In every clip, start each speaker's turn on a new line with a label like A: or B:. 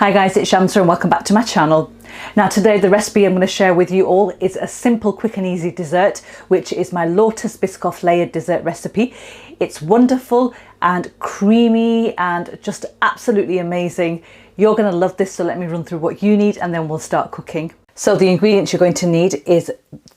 A: Hi guys, it's Shamsa and welcome back to my channel. Now today the recipe I'm going to share with you all is a simple, quick and easy dessert, which is my Lotus Biscoff Layered Dessert recipe. It's wonderful and creamy and just absolutely amazing. You're going to love this, so let me run through what you need and then we'll start cooking. So the ingredients you're going to need is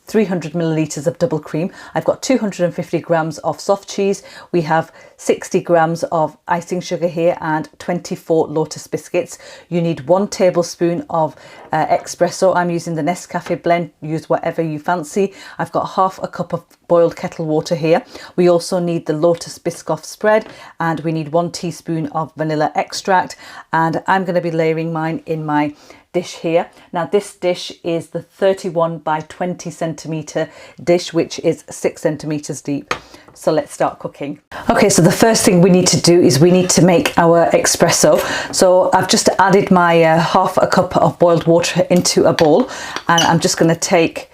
A: 300 milliliters of double cream. I've got 250 grams of soft cheese. We have 60 grams of icing sugar here and 24 Lotus biscuits. You need 1 tablespoon of espresso. I'm using the Nescafe blend. Use whatever you fancy. I've got half a cup of boiled kettle water here. We also need the Lotus Biscoff spread and we need 1 teaspoon of vanilla extract, and I'm going to be layering mine in my dish here. Now this dish is the 31 by 20 centimeter dish, which is 6 centimeters deep. So let's start cooking. Okay, so the first thing we need to do is we need to make our espresso. So I've just added my half a cup of boiled water into a bowl, and I'm just going to take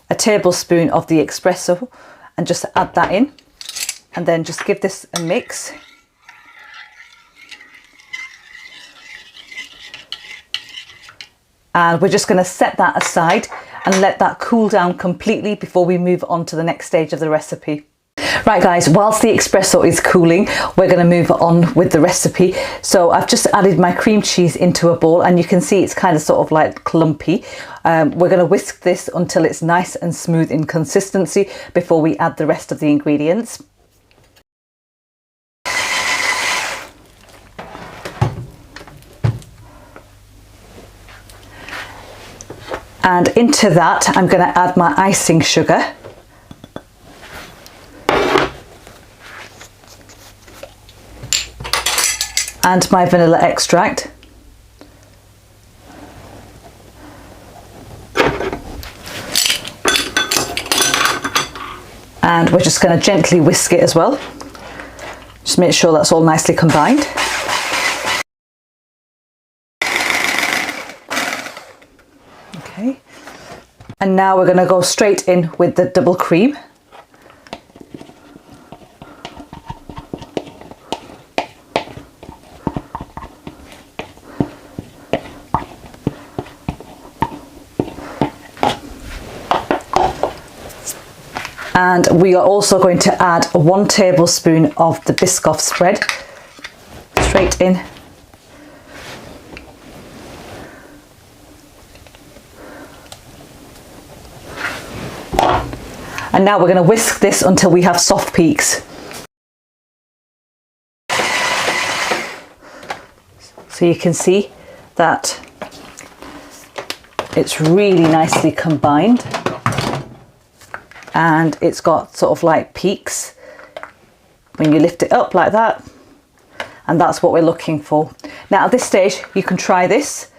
A: a tablespoon of the espresso and just add that in, and then just give this a mix. And we're just going to set that aside and let that cool down completely before we move on to the next stage of the recipe. Right guys, whilst the espresso is cooling, we're going to move on with the recipe. So I've just added my cream cheese into a bowl and you can see it's kind of sort of like clumpy. We're going to whisk this until it's nice and smooth in consistency before we add the rest of the ingredients. And into that, I'm going to add my icing sugar. And my vanilla extract. And we're just going to gently whisk it as well. Just make sure that's all nicely combined. Okay, and now we're going to go straight in with the double cream. And we are also going to add 1 tablespoon of the Biscoff spread straight in. And now we're going to whisk this until we have soft peaks. So you can see that it's really nicely combined and it's got sort of like peaks when you lift it up like that, and that's what we're looking for. Now at this stage you can try this.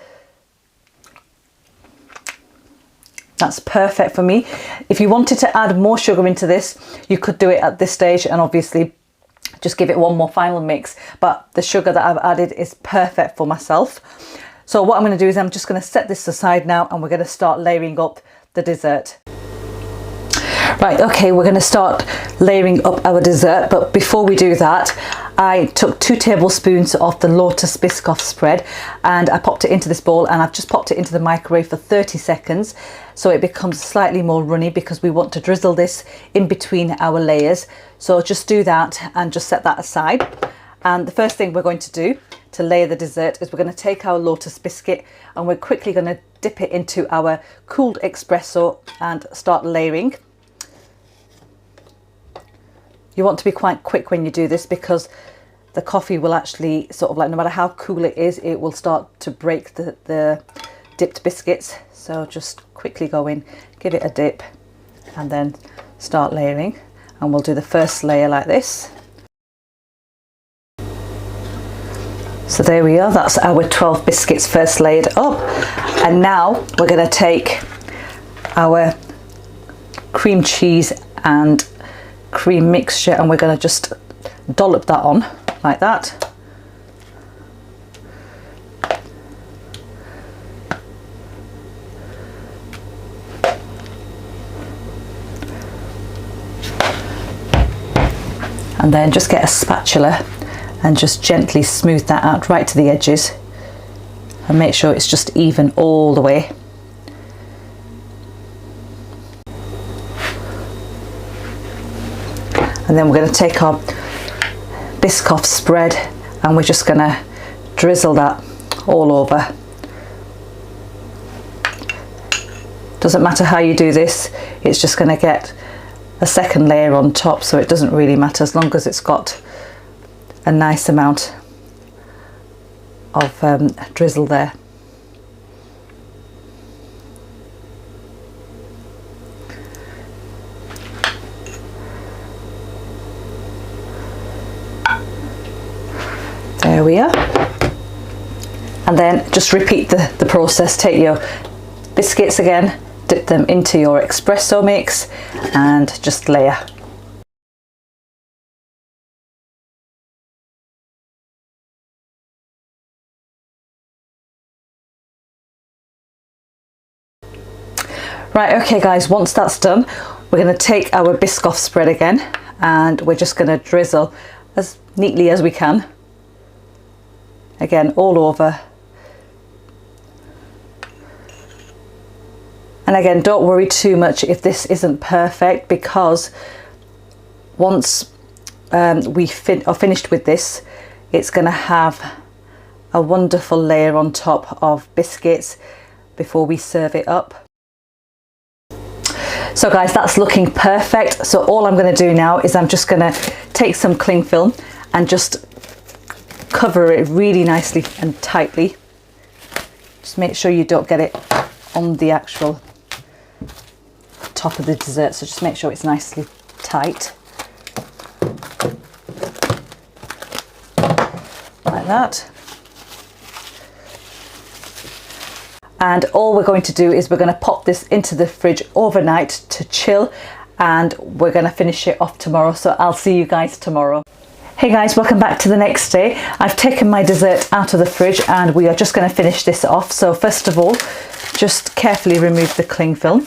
A: That's perfect for me. If you wanted to add more sugar into this, you could do it at this stage and obviously just give it one more final mix. But the sugar that I've added is perfect for myself. So what I'm going to do is I'm just going to set this aside now and we're going to start layering up the dessert. Right, okay, we're going to start layering up our dessert, but before we do that, I took 2 tablespoons of the Lotus Biscoff spread and I popped it into this bowl, and I've just popped it into the microwave for 30 seconds so it becomes slightly more runny, because we want to drizzle this in between our layers. So just do that and just set that aside. And the first thing we're going to do to layer the dessert is we're going to take our Lotus biscuit and we're quickly going to dip it into our cooled espresso and start layering. You want to be quite quick when you do this, because the coffee will actually sort of like, no matter how cool it is, it will start to break the dipped biscuits. So just quickly go in, give it a dip and then start layering. And we'll do the first layer like this. So there we are, that's our 12 biscuits first layered up. And now we're going to take our cream cheese and cream mixture and we're going to just dollop that on like that. And then just get a spatula and just gently smooth that out right to the edges. and make sure it's just even all the way. And then we're going to take our Biscoff spread and we're just going to drizzle that all over. Doesn't matter how you do this, it's just going to get a second layer on top, so it doesn't really matter as long as it's got a nice amount of drizzle there. There we are. And then just repeat the process. Take your biscuits again, dip them into your espresso mix and just layer. Right, okay guys, once that's done, we're going to take our Biscoff spread again and we're just going to drizzle as neatly as we can. Again, all over. And again, don't worry too much if this isn't perfect, because once we are finished with this, it's going to have a wonderful layer on top of biscuits before we serve it up. So guys, that's looking perfect. So all I'm going to do now is I'm just going to take some cling film and just cover it really nicely and tightly. Just make sure you don't get it on the actual top of the dessert, so just make sure it's nicely tight like that. And all we're going to do is we're going to pop this into the fridge overnight to chill, and we're going to finish it off tomorrow. So I'll see you guys tomorrow. Hey guys, welcome back to the next day. I've taken my dessert out of the fridge and we are just going to finish this off. So first of all, just carefully remove the cling film.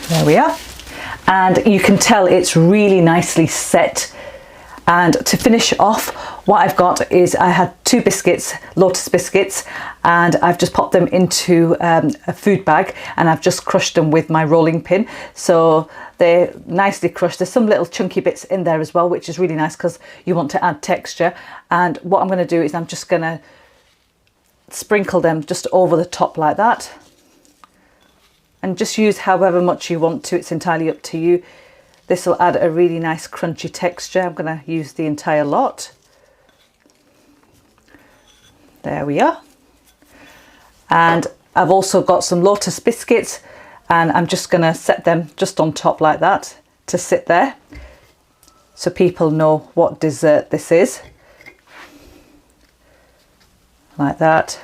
A: There we are. And you can tell it's really nicely set. And to finish off, what I've got is I had 2 biscuits, Lotus biscuits, and I've just popped them into a food bag and I've just crushed them with my rolling pin. So they're nicely crushed. There's some little chunky bits in there as well, which is really nice because you want to add texture. And what I'm going to do is I'm just going to sprinkle them just over the top like that. And just use however much you want to, it's entirely up to you. This will add a really nice crunchy texture. I'm going to use the entire lot. There we are. And I've also got some Lotus biscuits and I'm just going to set them just on top like that to sit there so people know what dessert this is. Like that.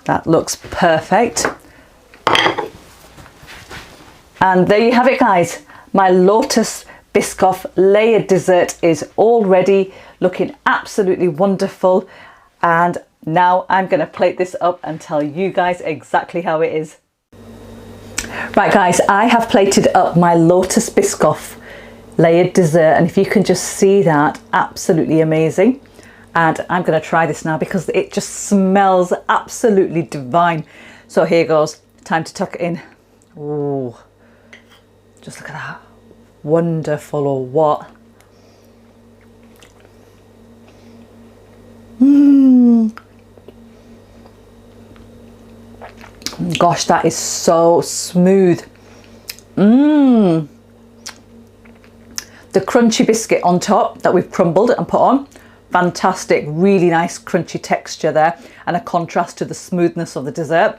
A: That looks perfect. And there you have it guys, my Lotus Biscoff Layered Dessert is all ready, looking absolutely wonderful. And now I'm going to plate this up and tell you guys exactly how it is. Right guys, I have plated up my Lotus Biscoff Layered Dessert, and if you can just see that, absolutely amazing. And I'm going to try this now because it just smells absolutely divine. So here goes, time to tuck it in. Ooh. Just look at that. Wonderful or what? Gosh, that is so smooth. The crunchy biscuit on top that we've crumbled and put on, fantastic, really nice crunchy texture there and a contrast to the smoothness of the dessert.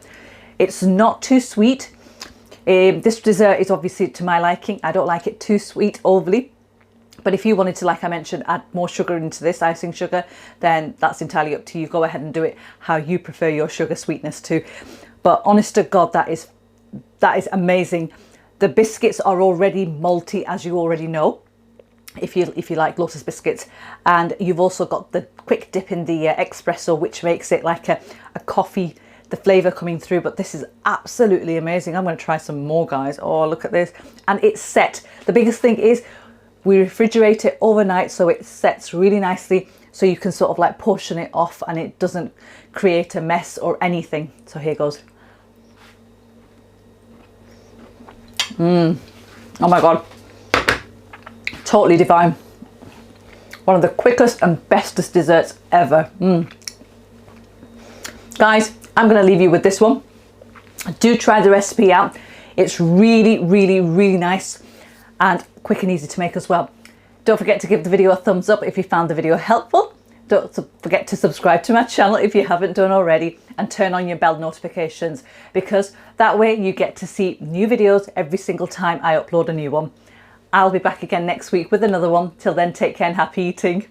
A: It's not too sweet. This dessert is obviously to my liking. I don't like it too sweet overly, but if you wanted to, like I mentioned, add more sugar into this, icing sugar, then that's entirely up to you. Go ahead and do it how you prefer your sugar sweetness to. But honest to God, that is amazing. The biscuits are already malty, as you already know, if you like Lotus biscuits, and you've also got the quick dip in the espresso, which makes it like a coffee the flavour coming through, but this is absolutely amazing. I'm going to try some more, guys. Oh, look at this. And it's set. The biggest thing is we refrigerate it overnight so it sets really nicely, so you can sort of like portion it off and it doesn't create a mess or anything. So here goes. Oh my God. Totally divine. One of the quickest and bestest desserts ever. Guys, I'm going to leave you with this one. Do try the recipe out. It's really, really, really nice and quick and easy to make as well. Don't forget to give the video a thumbs up if you found the video helpful. Don't forget to subscribe to my channel if you haven't done already, and turn on your bell notifications, because that way you get to see new videos every single time I upload a new one. I'll be back again next week with another one. Till then, take care and happy eating.